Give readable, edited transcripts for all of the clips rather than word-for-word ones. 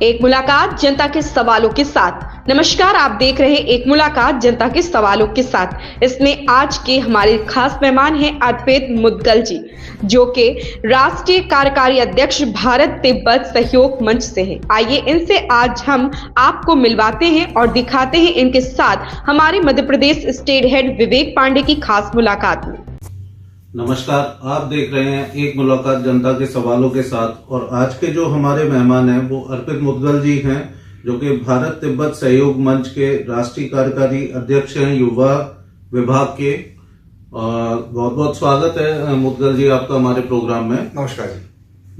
एक मुलाकात जनता के सवालों के साथ। नमस्कार, आप देख रहे हैं एक मुलाकात जनता के सवालों के साथ। इसमें आज के हमारे खास मेहमान हैं अर्पित मुदगल जी, जो कि राष्ट्रीय कार्यकारी अध्यक्ष भारत तिब्बत सहयोग मंच से हैं। आइए इनसे आज हम आपको मिलवाते हैं और दिखाते हैं इनके साथ हमारे मध्य प्रदेश स्टेट हेड विवेक पांडे की खास मुलाकात में। नमस्कार, आप देख रहे हैं एक मुलाकात जनता के सवालों के साथ। और आज के जो हमारे मेहमान हैं वो अर्पित मुदगल जी हैं, जो कि भारत तिब्बत सहयोग मंच के राष्ट्रीय कार्यकारी अध्यक्ष हैं युवा विभाग के। बहुत बहुत स्वागत है मुदगल जी आपका हमारे प्रोग्राम में। नमस्कार जी।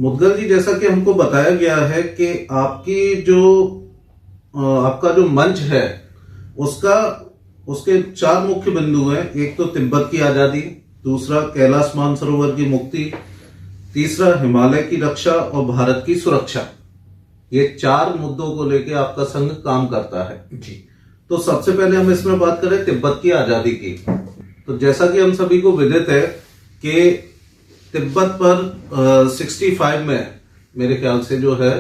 मुदगल जी, जैसा कि हमको बताया गया है कि आपका जो मंच है उसके 4 मुख्य बिंदु हैं। एक तो तिब्बत की आजादी, दूसरा कैलाश मानसरोवर की मुक्ति, तीसरा हिमालय की रक्षा और भारत की सुरक्षा। ये 4 मुद्दों को लेकर आपका संघ काम करता है जी। तो सबसे पहले हम इसमें बात करें तिब्बत की आजादी की। तो जैसा कि हम सभी को विदित है कि तिब्बत पर 65 में मेरे ख्याल से जो है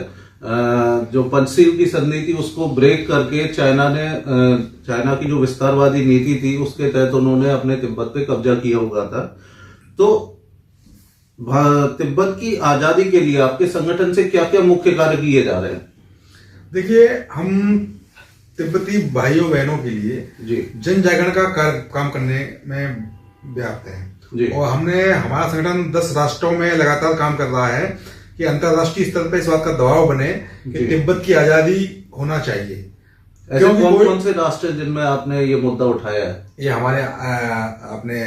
जो पंचशील की संधि थी उसको ब्रेक करके चाइना की जो विस्तारवादी नीति थी उसके तहत उन्होंने अपने तिब्बत पे कब्जा किया हुआ था। तो तिब्बत की आजादी के लिए आपके संगठन से क्या क्या मुख्य कार्य किए जा रहे हैं? देखिए, हम तिब्बती भाइयों बहनों के लिए जी जन जागरण का काम करने में व्याप्त है जी। और हमारा संगठन 10 राष्ट्रों में लगातार काम कर रहा है कि अंतरराष्ट्रीय स्तर पर इस बात का दबाव बने कि तिब्बत की आजादी होना चाहिए। ऐसे कौन से राष्ट्र जिनमें आपने ये मुद्दा उठाया है? ये हमारे अपने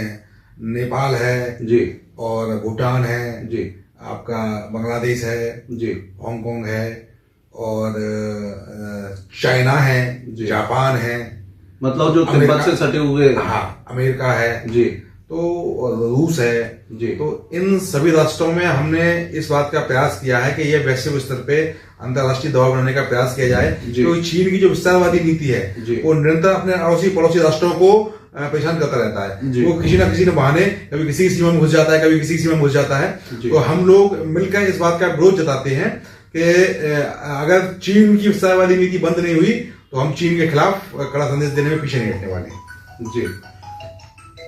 नेपाल है जी, और भूटान है जी, आपका बांग्लादेश है जी, हांगकांग है, और चाइना है, जापान है, मतलब जो तिब्बत से सटे हुए। हाँ, अमेरिका है जी, तो रूस है जी। तो इन सभी राष्ट्रों में हमने इस बात का प्रयास किया है कि यह वैश्विक स्तर पे अंतर्राष्ट्रीय दबाव बनाने का प्रयास किया जाए। तो चीन की जो विस्तारवादी नीति है वो निरंतर अपने अड़ोसी पड़ोसी राष्ट्रों को परेशान करता रहता है। वो किसी न बहाने कभी किसी सीमा में घुस जाता है, कभी किसी सीमा में घुस जाता है। तो हम लोग मिलकर इस बात का विरोध जताते हैं कि अगर चीन की विस्तारवादी नीति बंद नहीं हुई तो हम चीन के खिलाफ कड़ा संदेश देने में पीछे नहीं हटने वाले जी।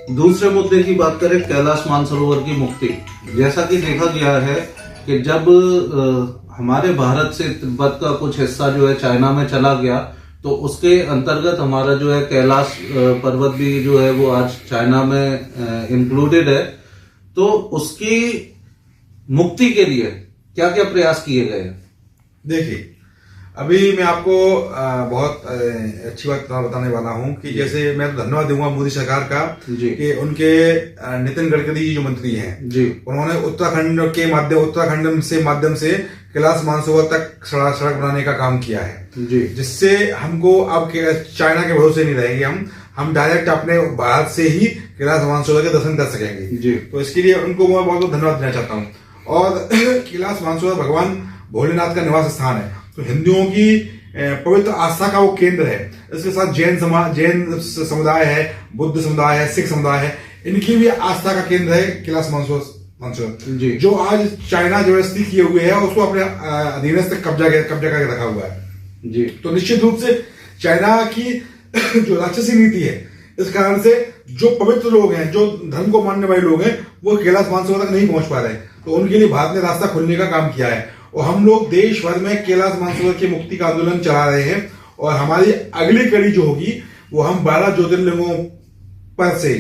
दूसरे मुद्दे की बात करें, कैलाश मानसरोवर की मुक्ति। जैसा कि देखा गया है कि जब हमारे भारत से तिब्बत का कुछ हिस्सा जो है चाइना में चला गया तो उसके अंतर्गत हमारा जो है कैलाश पर्वत भी जो है वो आज चाइना में इंक्लूडेड है। तो उसकी मुक्ति के लिए क्या क्या प्रयास किए गए हैं? देखिए, अभी मैं आपको बहुत अच्छी बात बताने वाला हूं कि जैसे मैं धन्यवाद दूंगा मोदी सरकार का कि उनके नितिन गडकरी जी जो मंत्री हैं जी, उन्होंने उत्तराखंड से माध्यम से कैलाश मानसरोवर तक सड़क बनाने का काम किया है जी, जिससे हमको अब चाइना के भरोसे नहीं रहेंगे। हम डायरेक्ट अपने भारत से ही कैलाश मानसरोवर के दर्शन कर सकेंगे जी। तो इसके लिए उनको मैं बहुत धन्यवाद देना चाहता हूँ। और कैलाश मानसरोवर भगवान भोलेनाथ का निवास स्थान है, तो हिंदुओं की पवित्र आस्था का वो केंद्र है। इसके साथ जैन समुदाय है, बुद्ध समुदाय है, सिख समुदाय है, इनकी भी आस्था का केंद्र है कैलाश मानसरोवर, जो आज चाइना जो स्थित किए हुए है उसको अपने अधीनस्थ कब्जा करके रखा हुआ है जी। तो निश्चित रूप से चाइना की जो राक्षसी नीति है, इस कारण से जो पवित्र लोग हैं, जो धर्म को मानने वाले लोग हैं, वो कैलाश मानसरोवर तक नहीं पहुंच पा रहे। तो उनके लिए भारत ने रास्ता खोलने का काम किया है और हम लोग देश भर में कैलाश मानसरोवर की मुक्ति का आंदोलन चला रहे हैं। और हमारी अगली कड़ी जो होगी वो हम 12 ज्योतिर्लिंगों पर से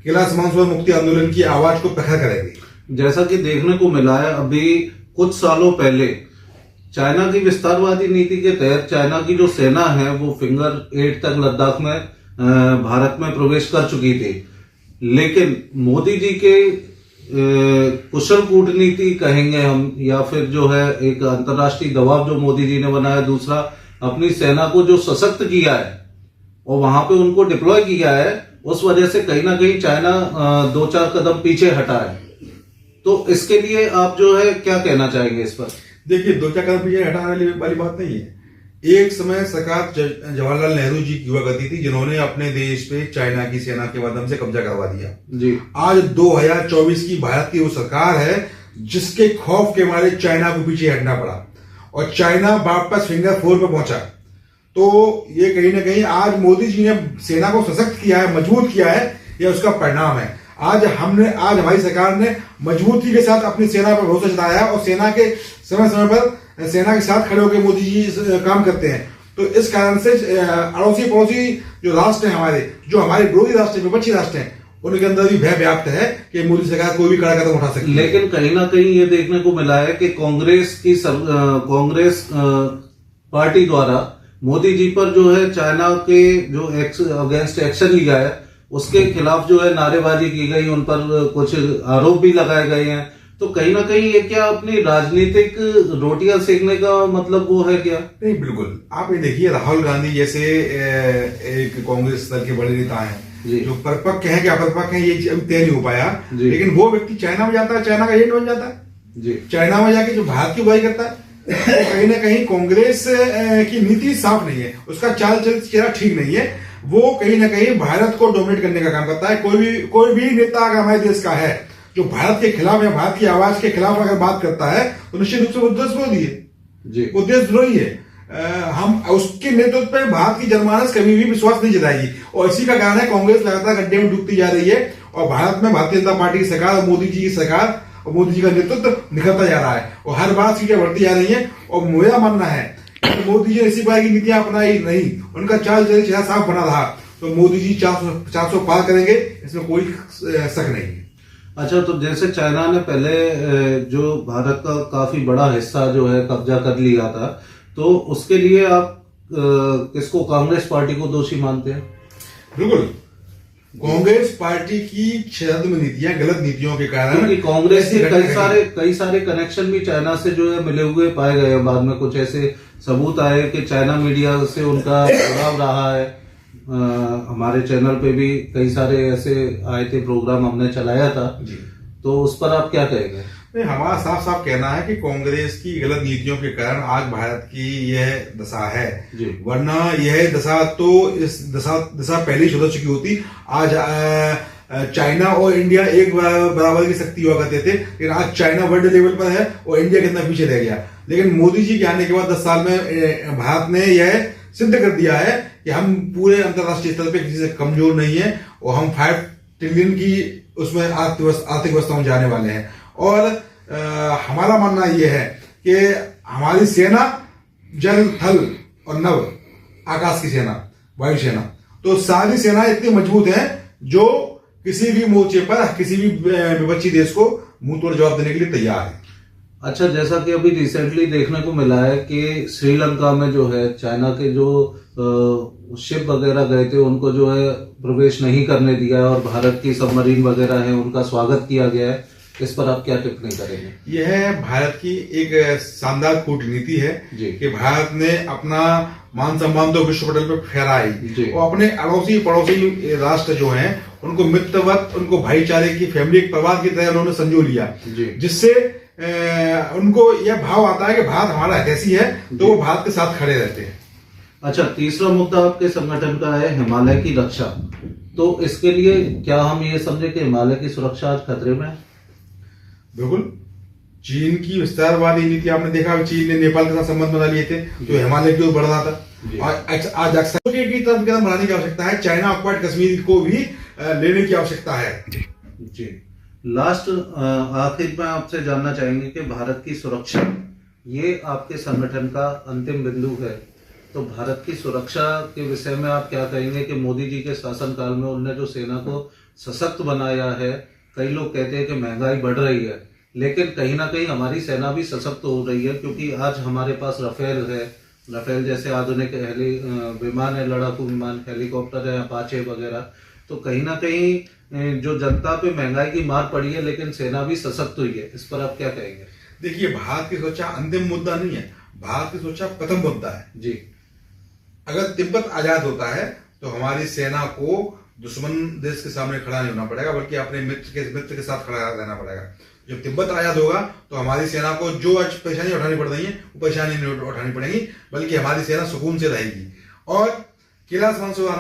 कैलाश मानसरोवर मुक्ति आंदोलन की आवाज को प्रखर करेंगे। जैसा कि देखने को मिला है, अभी कुछ सालों पहले चाइना की विस्तारवादी नीति के तहत चाइना की जो सेना है वो फिंगर 8 तक लद्दाख में भारत में प्रवेश कर चुकी थी। लेकिन मोदी जी के कुशल कूटनीति कहेंगे हम, या फिर जो है एक अंतर्राष्ट्रीय दबाव जो मोदी जी ने बनाया, दूसरा अपनी सेना को जो सशक्त किया है और वहां पे उनको डिप्लॉय किया है, उस वजह से कहीं ना कहीं चाइना 2-4 कदम पीछे हटा है। तो इसके लिए आप जो है क्या कहना चाहेंगे इस पर? देखिए, 2-4 कदम पीछे हटाने वाली बात नहीं है। एक समय सरकार जवाहरलाल नेहरू जी की हुआ करती थी, जिन्होंने अपने देश पे चाइना की सेना के माध्यम से कब्जा करवा दिया जी। आज 2024 की भारत की वो सरकार है जिसके खौफ के मारे चाइना को पीछे हटना पड़ा। और चाइना वापस फिंगर 4 पे पहुंचा। तो ये कहीं ना कहीं आज मोदी जी ने सेना को सशक्त किया है, मजबूत किया है, यह उसका परिणाम है। आज हमारी सरकार ने मजबूती के साथ अपनी सेना पर भरोसा जताया है और सेना के समय समय पर सेना के साथ खड़े होकर मोदी जी काम करते हैं। तो इस कारण से अड़ोसी पड़ोसी जो राष्ट्र हैं हमारे, जो हमारे विरोधी राष्ट्र हैं, विपक्षी राष्ट्र हैं, उनके अंदर भी भय व्याप्त है कि मोदी सरकार कोई भी कड़ा कदम उठा सकती है। लेकिन कहीं ना कहीं ये देखने को मिला है कि कांग्रेस पार्टी द्वारा मोदी जी पर जो है चाइना के जो अगेंस्ट एक्शन लिया है उसके खिलाफ जो है नारेबाजी की गई, उन पर कुछ आरोप भी लगाए गए हैं। तो कहीं ना कहीं ये क्या अपनी राजनीतिक रोटियां सेकने का मतलब वो है क्या? नहीं, बिल्कुल। आप ये देखिए, राहुल गांधी जैसे एक कांग्रेस दल के बड़े नेता हैं जो परिपक्व हैं कि अपरिपक्व हैं ये अभी तय नहीं हो पाया, लेकिन वो व्यक्ति चाइना में जाता है, चाइना का एजेंट बन जाता है, चाइना में जाके जो भारत की बुराई करता है। तो कहीं ना कहीं कांग्रेस की नीति साफ नहीं है, उसका चाल चेहरा ठीक नहीं है। वो कहीं ना कहीं भारत को डोमिनेट करने का काम करता है। कोई भी नेता अगर हमारे देश का है जो भारत के खिलाफ या भारत की आवाज के खिलाफ अगर बात करता है तो निश्चित रूप से वो देशद्रोही है, वो देशद्रोही है। हम उसके नेतृत्व पे भारत की जनमानस कभी भी विश्वास नहीं जताएगी और इसी का कारण है कांग्रेस लगातार गड्ढे में डूबती जा रही है और भारत में भारतीय जनता पार्टी की सरकार और मोदी जी की सरकार और मोदी जी का नेतृत्व निखरता जा रहा है और हर बार सीटें बढ़ती जा रही है। और मेरा मानना है कि मोदी जी ने इसी प्रकार की नीतियां अपनाई नहीं, उनका चाल चेहरा साफ बना रहा तो मोदी जी 400 पार करेंगे, इसमें कोई शक नहीं है। अच्छा, तो जैसे चाइना ने पहले जो भारत का काफी बड़ा हिस्सा जो है कब्जा कर लिया था, तो उसके लिए आप किसको, कांग्रेस पार्टी को दोषी मानते हैं? बिल्कुल, कांग्रेस पार्टी की छद्म नीतियां, गलत नीतियों के कारण, क्योंकि कांग्रेस के कई सारे कनेक्शन भी चाइना से जो है मिले हुए पाए गए हैं। बाद में कुछ ऐसे सबूत आए कि चाइना मीडिया से उनका जुड़ाव रहा है। हमारे चैनल पे भी कई सारे ऐसे आए थे, प्रोग्राम हमने चलाया था, तो उस पर आप क्या कहेंगे? नहीं, हमारा साफ साफ कहना है कि कांग्रेस की गलत नीतियों के कारण आज भारत की यह दशा है, वरना यह दशा तो इस दशा पहले ही सुधर चुकी होती। आज चाइना और इंडिया एक बराबर की शक्ति हुआ करते थे, लेकिन आज चाइना वर्ल्ड लेवल पर है और इंडिया कितना पीछे रह गया। लेकिन मोदी जी के आने के बाद 10 साल में भारत ने यह सिद्ध कर दिया है कि हम पूरे अंतरराष्ट्रीय स्तर पे किसी से कमजोर नहीं है और हम 5 ट्रिलियन की उसमें आर्थिक व्यवस्था में जाने वाले हैं। और हमारा मानना यह है कि हमारी सेना जल, थल और नभ, आकाश की सेना, वायु सेना, तो सारी सेना इतनी मजबूत है जो किसी भी मोर्चे पर किसी भी विपक्षी देश को मुंह तोड़ जवाब देने के लिए तैयार है। अच्छा, जैसा कि अभी रिसेंटली देखने को मिला है कि श्रीलंका में जो है चाइना के जो शिप वगैरह गए थे उनको जो है प्रवेश नहीं करने दिया और भारत की सबमरीन वगैरह है उनका स्वागत किया गया है। इस पर आप क्या टिप्पणी करेंगे? यह भारत की एक शानदार कूटनीति है कि भारत ने अपना मान सम्मान तो विश्व पटल पर फहराई और अपने अड़ोसी पड़ोसी राष्ट्र जो हैं उनको मित्रवत, उनको भाईचारे की, फैमिली परिवार की तरह उन्होंने संजो लिया, जिससे उनको यह भाव आता है कि भारत हमारा हितैषी है, तो वो भारत के साथ खड़े रहते हैं। अच्छा, तीसरा मुद्दा आपके संगठन का है हिमालय की रक्षा। तो इसके लिए क्या हम ये समझे कि हिमालय की सुरक्षा आज खतरे में है? बिल्कुल। चीन की विस्तारवादी नीति आपने देखा, चीन ने नेपाल के साथ संबंध बना लिए थे तो हिमालय की ओर बढ़ रहा था। आज अक्सर की तरफ कदम बढ़ाने की आवश्यकता है, चाइना ऑक्युपाइड कश्मीर को भी लेने की आवश्यकता है। जी, लास्ट आखिर में आपसे जानना चाहेंगे कि भारत की सुरक्षा, ये आपके संगठन का अंतिम बिंदु है, तो भारत की सुरक्षा के विषय में आप क्या कहेंगे कि मोदी जी के शासनकाल में उन्होंने जो सेना को सशक्त बनाया है, कई लोग कहते हैं कि महंगाई बढ़ रही है, लेकिन कहीं ना कहीं हमारी सेना भी सशक्त हो रही है क्योंकि आज हमारे पास राफेल है, राफेल जैसे आधुनिक विमान है, लड़ाकू विमान, हेलीकॉप्टर है, अपाचे वगैरह। तो कहीं ना कहीं जो जनता पे महंगाई की मार पड़ी है लेकिन सेना भी सशक्त हुई है, इस पर आप क्या कहेंगे? देखिए, भारत की सुरक्षा अंतिम मुद्दा नहीं है, भारत की सुरक्षा प्रथम मुद्दा है। जी, अगर तिब्बत आजाद होता है तो हमारी सेना को दुश्मन देश के सामने खड़ा नहीं होना पड़ेगा, बल्कि अपने मित्र के साथ खड़ा रहना पड़ेगा। जब तिब्बत आजाद होगा तो हमारी सेना को जो आज परेशानी उठानी पड़ रही है वो परेशानी नहीं उठानी पड़ेगी, बल्कि हमारी सेना सुकून से रहेगी। और कैलाश मानसरोवर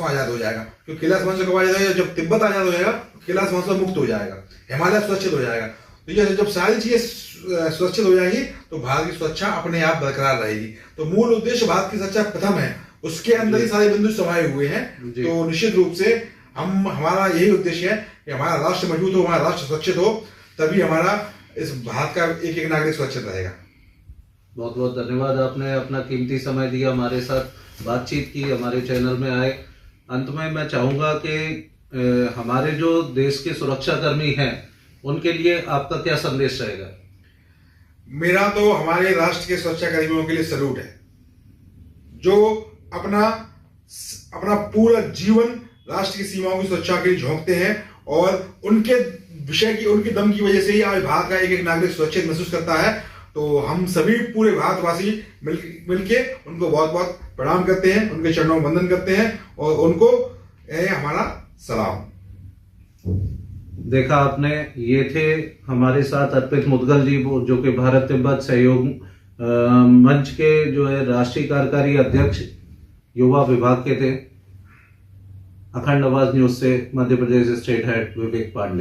आजाद हो जाएगा, क्योंकि कैलाश मानसरोवर कब आजाद हो जाएगा? जब तिब्बत आजाद हो जाएगा, कैलाश मानसरोवर मुक्त हो जाएगा, हिमालय सुरक्षित हो जाएगा। तो ये जब सारी चीजें सुरक्षित हो जाएंगी तो भारत की सुरक्षा अपने आप बरकरार रहेगी। तो मूल उद्देश्य भारत की सुरक्षा प्रथम है, उसके अंदर ही सारे बिंदु समाये हुए हैं। तो निश्चित रूप से हमारा यही उद्देश्य है कि हमारा राष्ट्र मजबूत हो, हमारा राष्ट्र सुरक्षित हो, तभी हमारा इस भारत का एक एक नागरिक सुरक्षित रहेगा। बहुत बहुत धन्यवाद, आपने अपना कीमती समय दिया, हमारे साथ बातचीत की, हमारे चैनल में आए। अंत में मैं चाहूंगा कि हमारे जो देश के सुरक्षा कर्मी हैं उनके लिए आपका क्या संदेश रहेगा? मेरा तो हमारे राष्ट्र के सुरक्षा कर्मियों के लिए सैल्यूट है, जो अपना पूरा जीवन राष्ट्र की सीमाओं की सुरक्षा के लिए झोंकते हैं, और उनके दम की वजह से ही आज भारत का एक एक नागरिक सुरक्षित महसूस करता है। तो हम सभी पूरे भारतवासी मिलके उनको बहुत बहुत प्रणाम करते हैं, उनके चरणों में वंदन करते हैं, और उनको हमारा सलाम। देखा आपने, ये थे हमारे साथ अर्पित मुदगल जी, जो कि भारत तिब्बत सहयोग मंच के जो है राष्ट्रीय कार्यकारी अध्यक्ष युवा विभाग के थे। अखंड आवाज न्यूज से मध्य प्रदेश स्टेट हेड विवेक पांडे।